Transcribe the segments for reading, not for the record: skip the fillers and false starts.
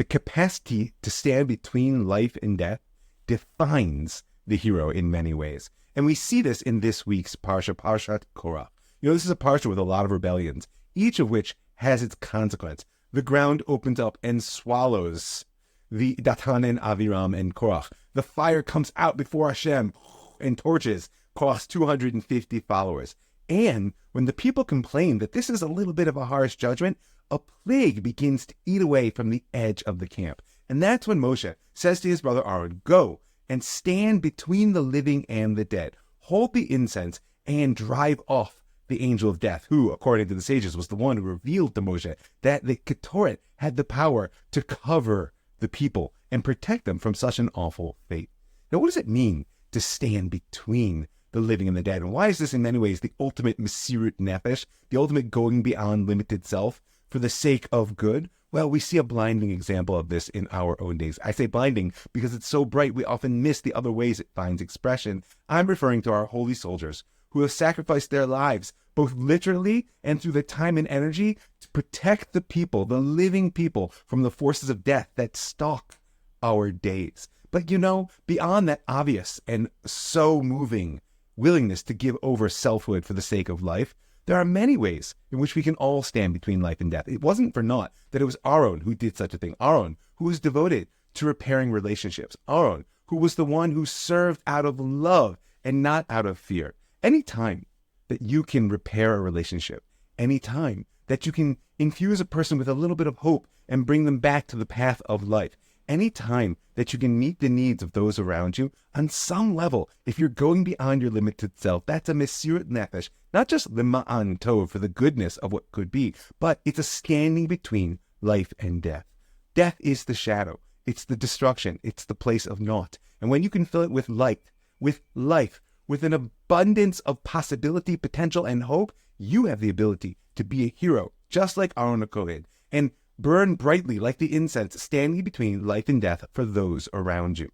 The capacity to stand between life and death defines the hero in many ways. And we see this in this week's Parsha, Parshat Korach. This is a Parsha with a lot of rebellions, each of which has its consequence. The ground opens up and swallows the Datan and Aviram and Korach. The fire comes out before Hashem and torches Korach's 250 followers. And when the people complain that this is a little bit of a harsh judgment, a plague begins to eat away from the edge of the camp. And that's when Moshe says to his brother Aaron, go and stand between the living and the dead. Hold the incense and drive off the angel of death, who, according to the sages, was the one who revealed to Moshe that the Ketoret had the power to cover the people and protect them from such an awful fate. Now, what does it mean to stand between the living and the dead? And why is this in many ways the ultimate Mesirut Nefesh, the ultimate going beyond limited self for the sake of good? Well, we see a blinding example of this in our own days. I say blinding because it's so bright we often miss the other ways it finds expression. I'm referring to our holy soldiers who have sacrificed their lives, both literally and through the time and energy, to protect the people, the living people, from the forces of death that stalk our days. But beyond that obvious and so moving willingness to give over selfhood for the sake of life, there are many ways in which we can all stand between life and death. It wasn't for naught that it was Aaron who did such a thing. Aaron, who was devoted to repairing relationships. Aaron, who was the one who served out of love and not out of fear. Any time that you can repair a relationship, any time that you can infuse a person with a little bit of hope and bring them back to the path of life, any time that you can meet the needs of those around you, on some level, if you're going beyond your limited self, that's a Mesirut Nefesh, not just Lima'an Tov, for the goodness of what could be, but it's a standing between life and death. Death is the shadow. It's the destruction. It's the place of naught. And when you can fill it with light, with life, with an abundance of possibility, potential, and hope, you have the ability to be a hero, just like Aaron HaKohen, and burn brightly like the incense, standing between life and death for those around you.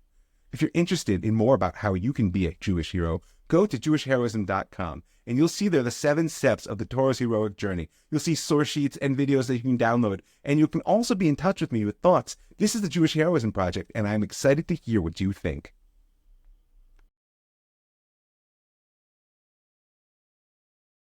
If you're interested in more about how you can be a Jewish hero, go to jewishheroism.com, and you'll see there the 7 steps of the Torah's heroic journey. You'll see source sheets and videos that you can download, and you can also be in touch with me with thoughts. This is the Jewish Heroism Project, and I'm excited to hear what you think.